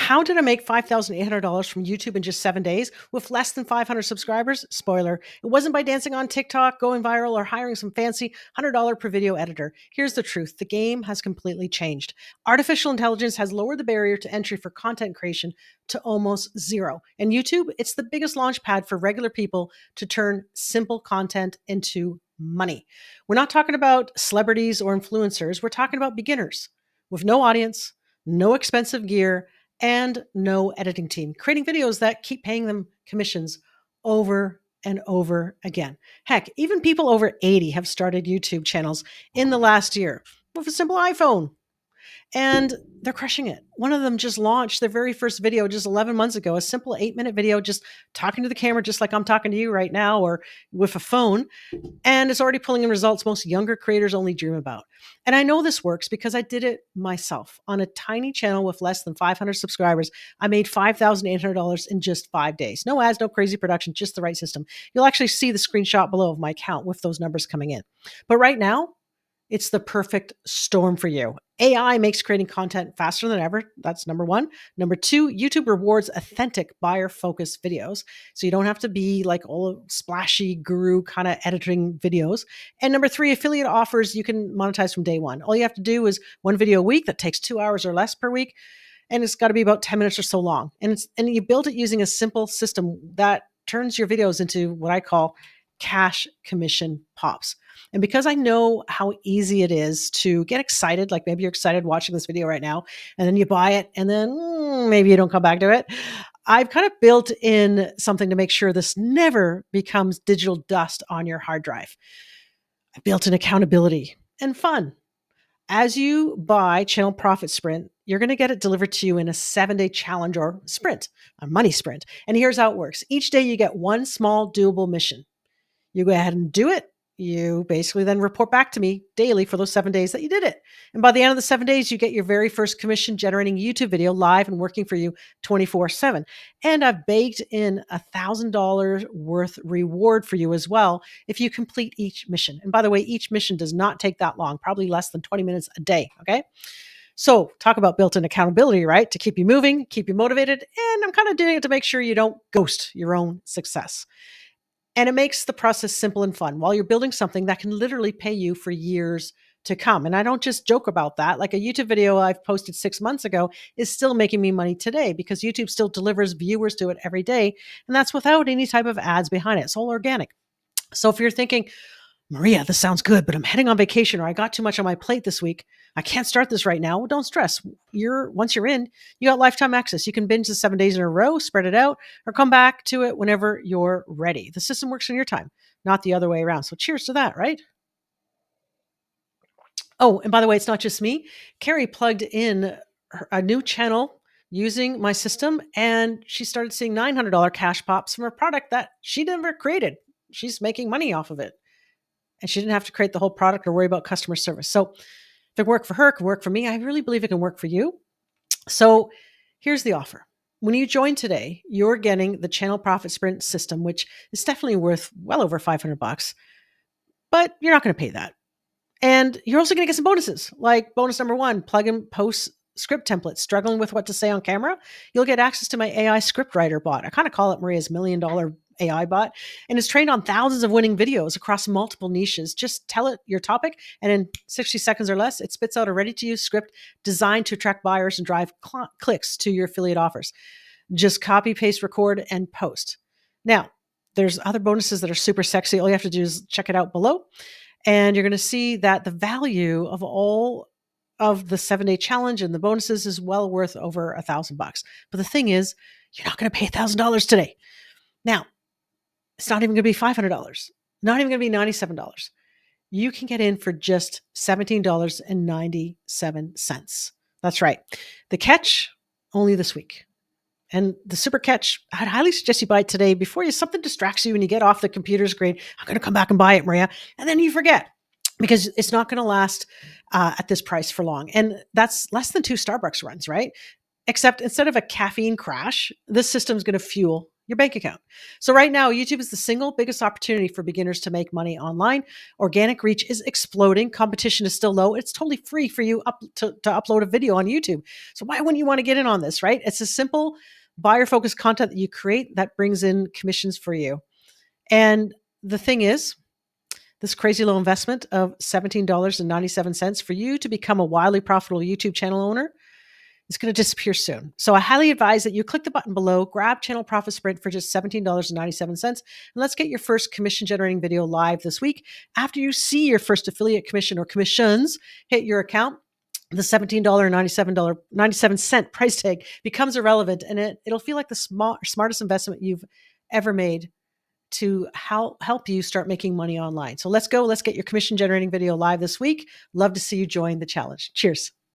How did I make $5,800 from YouTube in just 7 days with less than 500 subscribers? Spoiler, it wasn't by dancing on TikTok, going viral, or hiring some fancy $100 per video editor. Here's the truth: the game has completely changed. Artificial intelligence has lowered the barrier to entry for content creation to almost zero. And YouTube, it's the biggest launch pad for regular people to turn simple content into money. We're not talking about celebrities or influencers, we're talking about beginners with no audience, no expensive gear, and no editing team, creating videos that keep paying them commissions over and over again. Heck, even people over 80 have started YouTube channels in the last year with a simple iPhone, and they're crushing it. One of them just launched their very first video just 11 months ago, a simple 8-minute video just talking to the camera, just like I'm talking to you right now, or with a phone, and it's already pulling in results most younger creators only dream about. And I know this works because I did it myself. On a tiny channel with less than 500 subscribers, I made $5,800 in just 5 days. No ads, no crazy production, just the right system. You'll actually see the screenshot below of my account with those numbers coming in. But right now, it's the perfect storm for you. AI makes creating content faster than ever. That's number one. Number two, YouTube rewards authentic buyer focused videos. So you don't have to be like all splashy guru kind of editing videos. And number three, affiliate offers you can monetize from day one. All you have to do is one video a week that takes 2 hours or less per week. And it's got to be about 10 minutes or so long. And you build it using a simple system that turns your videos into what I call cash commission pops. And because I know how easy it is to get excited, like maybe you're excited watching this video right now, and then you buy it, and then maybe you don't come back to it. I've kind of built in something to make sure this never becomes digital dust on your hard drive. I built in accountability and fun. As you buy Channel Profit Sprint, you're going to get it delivered to you in a 7-day challenge or sprint, a money sprint. And here's how it works. Each day you get one small doable mission. You go ahead and do it. You basically then report back to me daily for those 7 days that you did it. And by the end of the 7 days, you get your very first commission generating YouTube video live and working for you 24/7. And I've baked in $1,000 worth reward for you as well if you complete each mission. And by the way, each mission does not take that long, probably less than 20 minutes a day. Okay. So talk about built-in accountability, right? To keep you moving, keep you motivated. And I'm kind of doing it to make sure you don't ghost your own success. And it makes the process simple and fun while you're building something that can literally pay you for years to come. And I don't just joke about that. Like a YouTube video I've posted 6 months ago is still making me money today because YouTube still delivers viewers to it every day. And that's without any type of ads behind it. It's all organic. So if you're thinking, Maria, this sounds good, but I'm heading on vacation or I got too much on my plate this week, I can't start this right now. Well, don't stress. Once you're in, you got lifetime access. You can binge the 7 days in a row, spread it out, or come back to it whenever you're ready. The system works in your time, not the other way around. So cheers to that, right? Oh, and by the way, it's not just me. Carrie plugged in a new channel using my system, and she started seeing $900 cash pops from a product that she never created. She's making money off of it. And she didn't have to create the whole product or worry about customer service. So if it worked for her, it can work for me. I really believe it can work for you. So here's the offer. When you join today, you're getting the Channel Profit Sprint system, which is definitely worth well over $500, but you're not going to pay that. And you're also going to get some bonuses, like bonus number one, plug and post script templates. Struggling with what to say on camera? You'll get access to my AI script writer bot. I kind of call it Maria's $1 million AI bot, and it's trained on thousands of winning videos across multiple niches. Just tell it your topic, and in 60 seconds or less, it spits out a ready-to-use script designed to attract buyers and drive clicks to your affiliate offers. Just copy, paste, record, and post. Now, there's other bonuses that are super sexy. All you have to do is check it out below. And you're going to see that the value of all of the 7-day challenge and the bonuses is well worth over $1,000. But the thing is, you're not going to pay $1,000 today. Now, it's not even going to be $500, not even going to be $97. You can get in for just $17.97. That's right. The catch, only this week. And the super catch, I'd highly suggest you buy it today before something distracts you and you get off the computer screen. I'm going to come back and buy it, Maria. And then you forget because it's not going to last at this price for long. And that's less than 2 Starbucks runs, right? Except instead of a caffeine crash, this system is going to fuel your bank account. So right now, YouTube is the single biggest opportunity for beginners to make money online. Organic reach is exploding. Competition is still low. It's totally free for you to upload a video on YouTube. So why wouldn't you want to get in on this, right? It's a simple buyer focused content that you create that brings in commissions for you. And the thing is, this crazy low investment of $17.97 for you to become a wildly profitable YouTube channel owner is going to disappear soon. So I highly advise that you click the button below, grab Channel Profit Sprint for just $17.97, and let's get your first commission generating video live this week. After you see your first affiliate commission or commissions hit your account, the $17.97 price tag becomes irrelevant, and it'll feel like the smartest investment you've ever made to help you start making money online. So let's go. Let's get your commission generating video live this week. Love to see you join the challenge. Cheers.